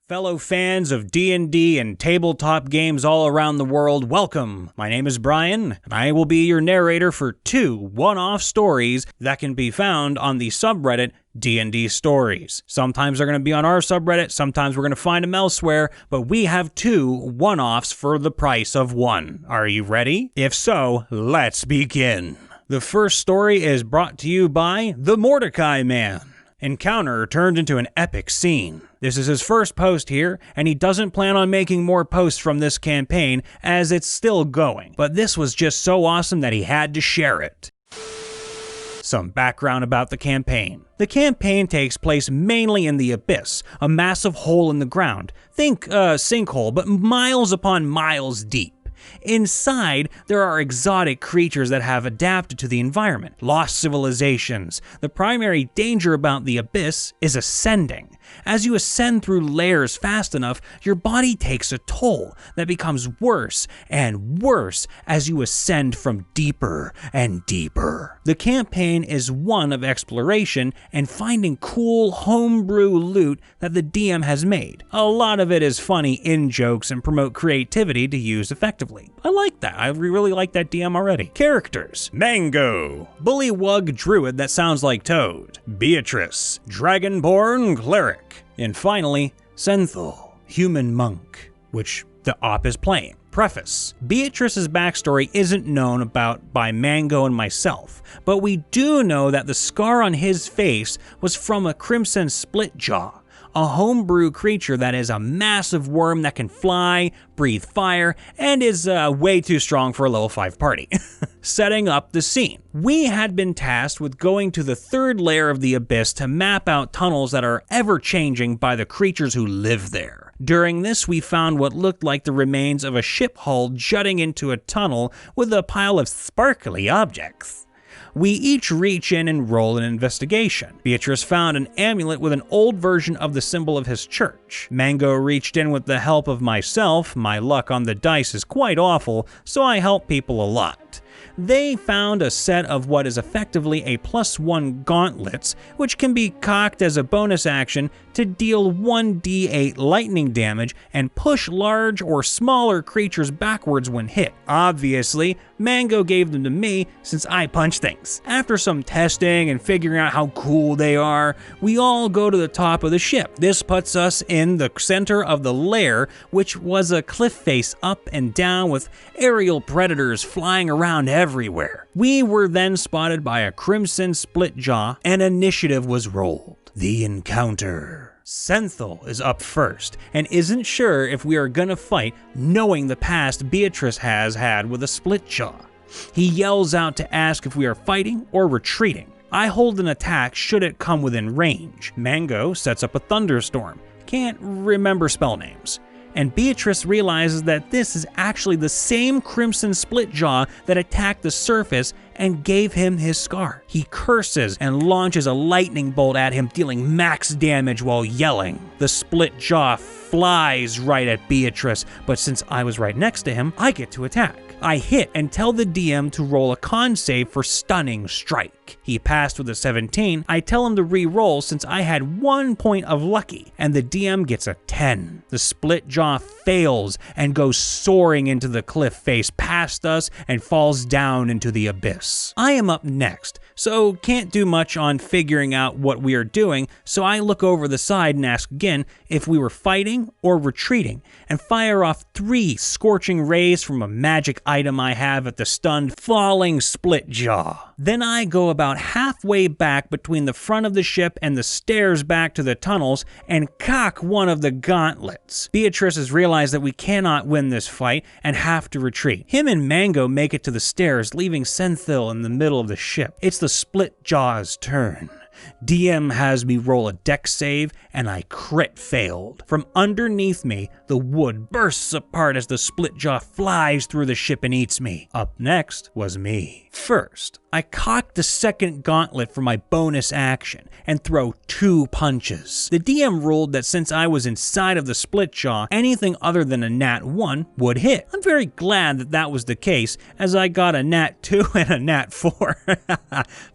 Fellow fans of D&D and tabletop games all around the world, welcome! My name is Brian, and I will be your narrator for two one-off stories that can be found on the subreddit DnDStories. Sometimes they're going to be on our subreddit, sometimes we're going to find them elsewhere, but we have two one-offs for the price of one. Are you ready? If so, let's begin. The first story is brought to you by the Mordecai Man. Encounter turned into an epic scene. This is his first post here, and he doesn't plan on making more posts from this campaign as it's still going, but this was just so awesome that he had to share it. Some background about the campaign. The campaign takes place mainly in the Abyss, a massive hole in the ground. Think sinkhole, but miles upon miles deep. Inside, there are exotic creatures that have adapted to the environment, lost civilizations. The primary danger about the Abyss is ascending. As you ascend through layers fast enough, your body takes a toll that becomes worse and worse as you ascend from deeper and deeper. The campaign is one of exploration and finding cool homebrew loot that the DM has made. A lot of it is funny in-jokes and promote creativity to use effectively. I like that. I really like that DM already. Characters. Mango, bullywug druid that sounds like Toad. Beatrice, dragonborn cleric. And finally, Senthil, human monk, which the op is playing. Preface. Beatrice's backstory isn't known about by Mango and myself, but we do know that the scar on his face was from a crimson splitjaw, a homebrew creature that is a massive worm that can fly, breathe fire, and is way too strong for a level 5 party. Setting up the scene. We had been tasked with going to the third layer of the Abyss to map out tunnels that are ever-changing by the creatures who live there. During this, we found what looked like the remains of a ship hull jutting into a tunnel with a pile of sparkly objects. We each reach in and roll an investigation. Beatrice found an amulet with an old version of the symbol of his church. Mango reached in with the help of myself. My luck on the dice is quite awful, so I help people a lot. They found a set of what is effectively a +1 gauntlets, which can be cocked as a bonus action to deal 1d8 lightning damage and push large or smaller creatures backwards when hit. Obviously, Mango gave them to me since I punch things. After some testing and figuring out how cool they are, we all go to the top of the ship. This puts us in the center of the lair, which was a cliff face up and down with aerial predators flying around everywhere. We were then spotted by a crimson splitjaw and initiative was rolled. The encounter. Senthil is up first and isn't sure if we are gonna fight, knowing the past Beatrice has had with a splitjaw. He yells out to ask if we are fighting or retreating. I hold an attack should it come within range. Mango sets up a thunderstorm. Can't remember spell names. And Beatrice realizes that this is actually the same crimson splitjaw that attacked the surface and gave him his scar. He curses and launches a lightning bolt at him, dealing max damage while yelling. The splitjaw flies right at Beatrice, but since I was right next to him, I get to attack. I hit and tell the DM to roll a con save for stunning strike. He passed with a 17. I tell him to re-roll since I had 1 point of lucky, and the DM gets a 10. The splitjaw fails and goes soaring into the cliff face past us and falls down into the abyss. I am up next, so can't do much on figuring out what we are doing, so I look over the side and ask again if we were fighting or retreating, and fire off 3 scorching rays from a magic item I have at the stunned falling splitjaw. Then I go about halfway back between the front of the ship and the stairs back to the tunnels and cock one of the gauntlets. Beatrice has realized that we cannot win this fight and have to retreat. Him and Mango make it to the stairs, leaving Senthil in the middle of the ship. It's the splitjaw's turn. DM has me roll a dex save, and I crit failed. From underneath me, the wood bursts apart as the splitjaw flies through the ship and eats me. Up next was me. First, I cocked the second gauntlet for my bonus action and throw 2 punches. The DM ruled that since I was inside of the splitjaw, anything other than a nat 1 would hit. I'm very glad that that was the case, as I got a nat 2 and a nat 4.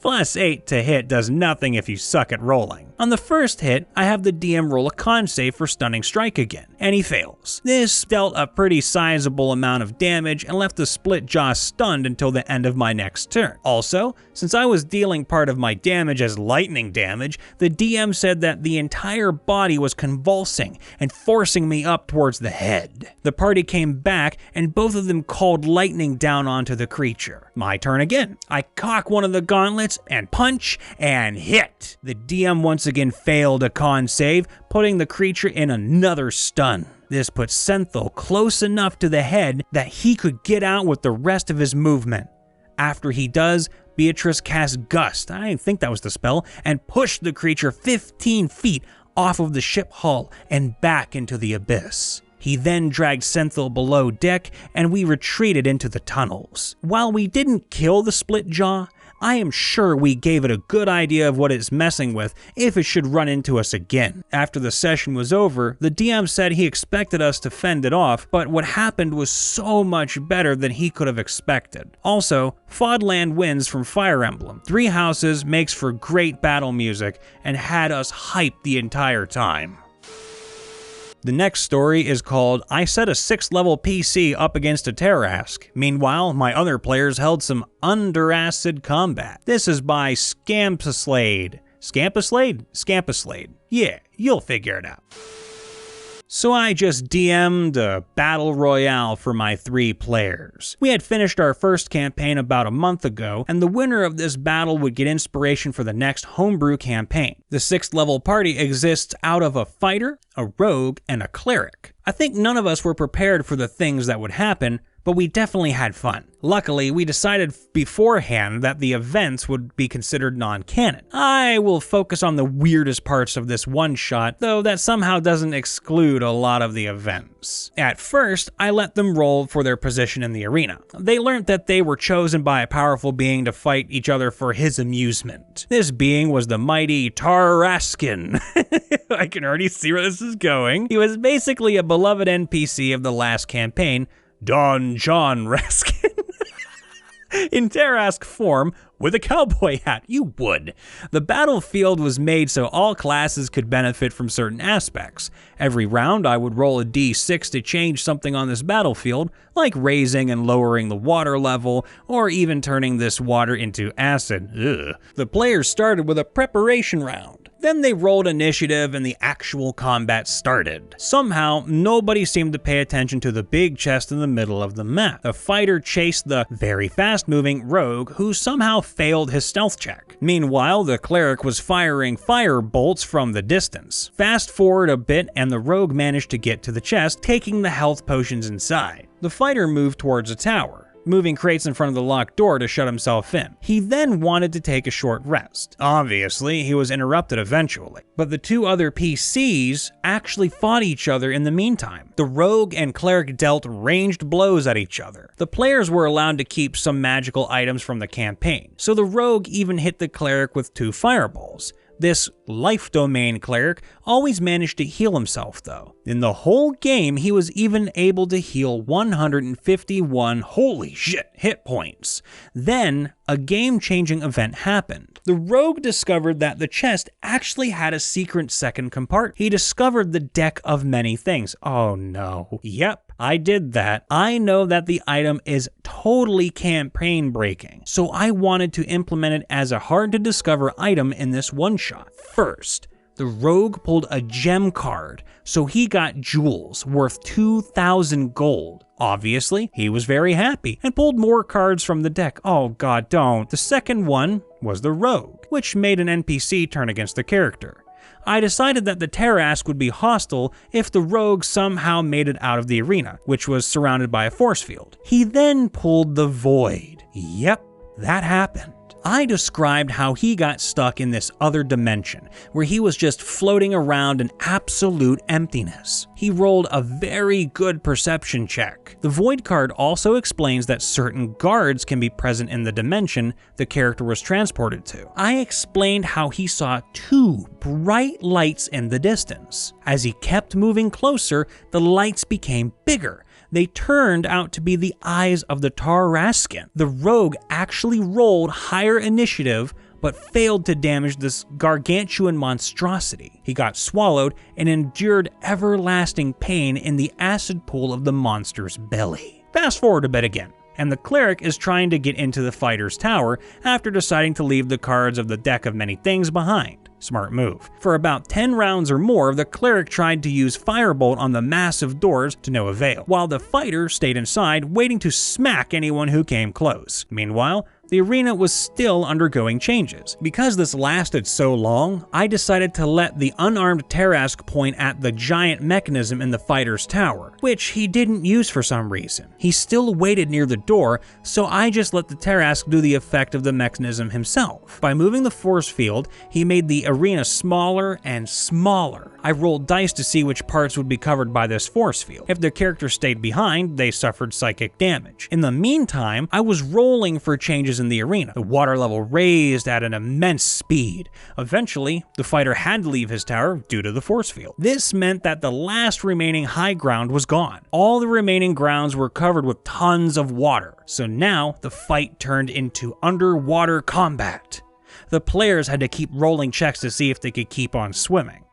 +8 to hit does nothing if you suck at rolling. On the first hit, I have the DM roll a con save for Stunning Strike again, and he fails. This dealt a pretty sizable amount of damage and left the split jaw stunned until the end of my next turn. Also, since I was dealing part of my damage as lightning damage, the DM said that the entire body was convulsing and forcing me up towards the head. The party came back and both of them called lightning down onto the creature. My turn again. I cock one of the gauntlets and punch and hit. The DM once again failed a con save, putting the creature in another stun. This puts Senthil close enough to the head that he could get out with the rest of his movement. After he does, Beatrice casts Gust, I think that was the spell, and pushed the creature 15 feet off of the ship hull and back into the abyss. He then dragged Senthil below deck and we retreated into the tunnels. While we didn't kill the split jaw, I am sure we gave it a good idea of what it's messing with if it should run into us again. After the session was over, the DM said he expected us to fend it off, but what happened was so much better than he could have expected. Also, Fodland wins from Fire Emblem. 3 houses makes for great battle music and had us hyped the entire time. The next story is called I Set a 6th level PC Up Against a Tarrasque. Meanwhile, my other players held some under-acid combat. This is by Scampaslade. Scampaslade? Yeah, you'll figure it out. So I just DM'd a battle royale for my 3 players. We had finished our first campaign about a month ago, and the winner of this battle would get inspiration for the next homebrew campaign. The 6th level party exists out of a fighter, a rogue, and a cleric. I think none of us were prepared for the things that would happen, but we definitely had fun. Luckily, we decided beforehand that the events would be considered non-canon. I will focus on the weirdest parts of this one-shot, though that somehow doesn't exclude a lot of the events. At first, I let them roll for their position in the arena. They learned that they were chosen by a powerful being to fight each other for his amusement. This being was the mighty tarrasque. I can already see where this is going. He was basically a beloved NPC of the last campaign, Don John Raskin, in Tarrasque form with a cowboy hat. You would. The battlefield was made so all classes could benefit from certain aspects. Every round I would roll a d6 to change something on this battlefield, like raising and lowering the water level, or even turning this water into acid. Ugh. The players started with a preparation round. Then they rolled initiative and the actual combat started. Somehow, nobody seemed to pay attention to the big chest in the middle of the map. The fighter chased the very fast-moving rogue, who somehow failed his stealth check. Meanwhile, the cleric was firing fire bolts from the distance. Fast forward a bit and the rogue managed to get to the chest, taking the health potions inside. The fighter moved towards a tower, moving crates in front of the locked door to shut himself in. He then wanted to take a short rest. Obviously, he was interrupted eventually, but the 2 other PCs actually fought each other in the meantime. The rogue and cleric dealt ranged blows at each other. The players were allowed to keep some magical items from the campaign, so the rogue even hit the cleric with 2 fireballs. This life domain cleric always managed to heal himself though. In the whole game, he was even able to heal 151 holy shit hit points. Then, a game-changing event happened. The rogue discovered that the chest actually had a secret second compartment. He discovered the deck of many things. Oh no. Yep, I did that. I know that the item is totally campaign breaking, so I wanted to implement it as a hard to discover item in this one shot. First, the rogue pulled a gem card, so he got jewels worth 2,000 gold. Obviously, he was very happy and pulled more cards from the deck. Oh god, don't. The second one was the rogue, which made an NPC turn against the character. I decided that the Tarrasque would be hostile if the rogue somehow made it out of the arena, which was surrounded by a force field. He then pulled the void. Yep, that happened. I described how he got stuck in this other dimension, where he was just floating around in absolute emptiness. He rolled a very good perception check. The void card also explains that certain guards can be present in the dimension the character was transported to. I explained how he saw 2 bright lights in the distance. As he kept moving closer, the lights became bigger. They turned out to be the eyes of the Tarrasque. The rogue actually rolled higher initiative, but failed to damage this gargantuan monstrosity. He got swallowed and endured everlasting pain in the acid pool of the monster's belly. Fast forward a bit again, and the cleric is trying to get into the fighter's tower after deciding to leave the cards of the deck of many things behind. Smart move. For about 10 rounds or more, the cleric tried to use firebolt on the massive doors to no avail, while the fighter stayed inside waiting to smack anyone who came close. Meanwhile, the arena was still undergoing changes. Because this lasted so long, I decided to let the unarmed tarrasque point at the giant mechanism in the fighter's tower, which he didn't use for some reason. He still waited near the door, so I just let the tarrasque do the effect of the mechanism himself. By moving the force field, he made the arena smaller and smaller. I rolled dice to see which parts would be covered by this force field. If the character stayed behind, they suffered psychic damage. In the meantime, I was rolling for changes in the arena. The water level raised at an immense speed. Eventually, the fighter had to leave his tower due to the force field. This meant that the last remaining high ground was gone. All the remaining grounds were covered with tons of water. So now, the fight turned into underwater combat. The players had to keep rolling checks to see if they could keep on swimming.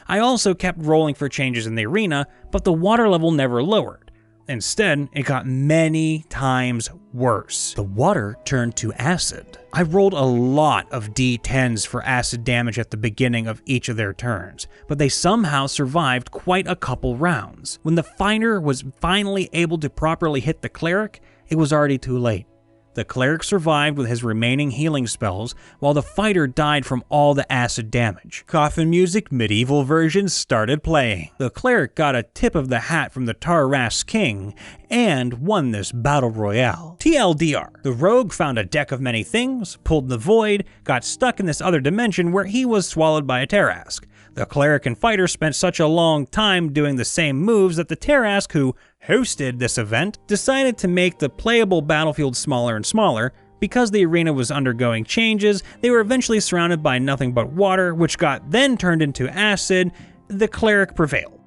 I also kept rolling for changes in the arena, but the water level never lowered. Instead, it got many times worse. The water turned to acid. I rolled a lot of D10s for acid damage at the beginning of each of their turns, but they somehow survived quite a couple rounds. When the fighter was finally able to properly hit the cleric, it was already too late. The cleric survived with his remaining healing spells, while the fighter died from all the acid damage. Coffin music medieval version started playing. The cleric got a tip of the hat from the Tarrasque king and won this battle royale. TLDR, the rogue found a deck of many things, pulled the void, got stuck in this other dimension where he was swallowed by a tarrasque. The cleric and fighter spent such a long time doing the same moves that the tarrasque, who hosted this event, decided to make the playable battlefield smaller and smaller. Because the arena was undergoing changes, they were eventually surrounded by nothing but water, which got then turned into acid. The cleric prevailed.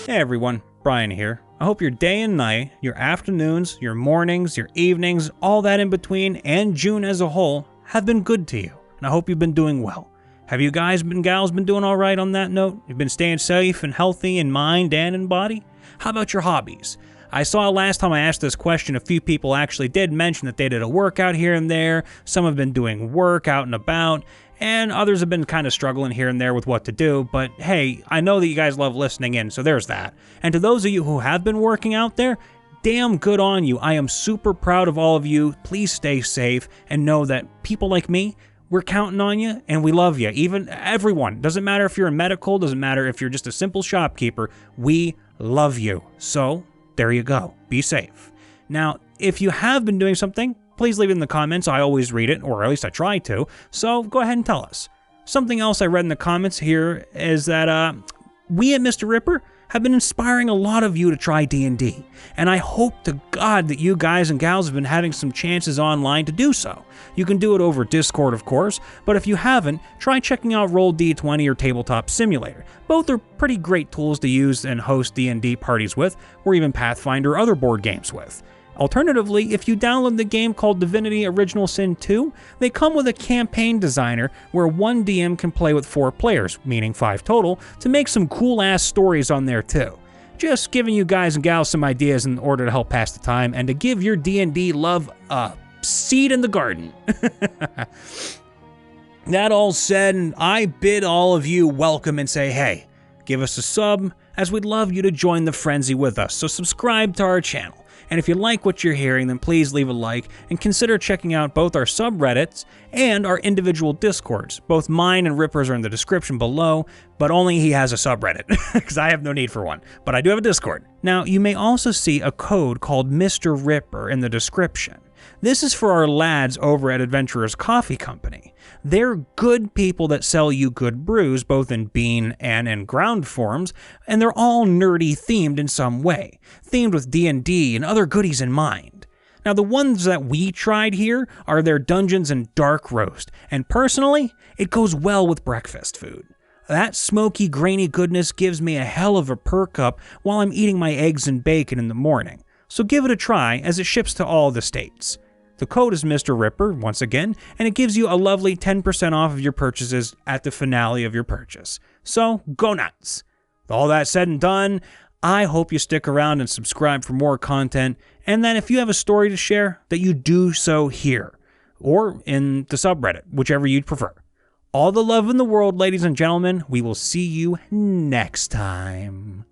Hey everyone, Brian here. I hope your day and night, your afternoons, your mornings, your evenings, all that in between, and June as a whole have been good to you, and I hope you've been doing well. Have you guys and gals been doing all right on that note? You've been staying safe and healthy in mind and in body? How about your hobbies? I saw last time I asked this question, a few people actually did mention that they did a workout here and there. Some have been doing work out and about, and others have been kind of struggling here and there with what to do. But hey, I know that you guys love listening in, so there's that. And to those of you who have been working out there, damn good on you. I am super proud of all of you. Please stay safe and know that people like me, we're counting on you, and we love you. Even everyone. Doesn't matter if you're in medical, doesn't matter if you're just a simple shopkeeper. We love you. So, there you go. Be safe. Now, if you have been doing something, please leave it in the comments. I always read it, or at least I try to. So, go ahead and tell us. Something else I read in the comments here is that we at Mr. Ripper have been inspiring a lot of you to try D&D, and I hope to God that you guys and gals have been having some chances online to do so. You can do it over Discord, of course, but if you haven't, try checking out Roll-D20 or Tabletop Simulator. Both are pretty great tools to use and host D&D parties with, or even Pathfinder or other board games with. Alternatively, if you download the game called Divinity Original Sin 2, they come with a campaign designer where one DM can play with 4 players, meaning 5 total, to make some cool-ass stories on there too. Just giving you guys and gals some ideas in order to help pass the time and to give your D&D love a seed in the garden. That all said, I bid all of you welcome and say, hey, give us a sub, as we'd love you to join the frenzy with us, so subscribe to our channel. And if you like what you're hearing, then please leave a like and consider checking out both our subreddits and our individual Discords. Both mine and Ripper's are in the description below, but only he has a subreddit, because I have no need for one. But I do have a Discord. Now, you may also see a code called Mr. Ripper in the description. This is for our lads over at Adventurers Coffee Company. They're good people that sell you good brews, both in bean and in ground forms, and they're all nerdy themed in some way, themed with D&D and other goodies in mind. Now, the ones that we tried here are their Dungeons and Dark Roast, and personally, it goes well with breakfast food. That smoky, grainy goodness gives me a hell of a perk up while I'm eating my eggs and bacon in the morning, so give it a try as it ships to all the states. The code is Mr. Ripper, once again, and it gives you a lovely 10% off of your purchases at the finale of your purchase. So, go nuts! With all that said and done, I hope you stick around and subscribe for more content, and then if you have a story to share, that you do so here, or in the subreddit, whichever you'd prefer. All the love in the world, ladies and gentlemen. We will see you next time.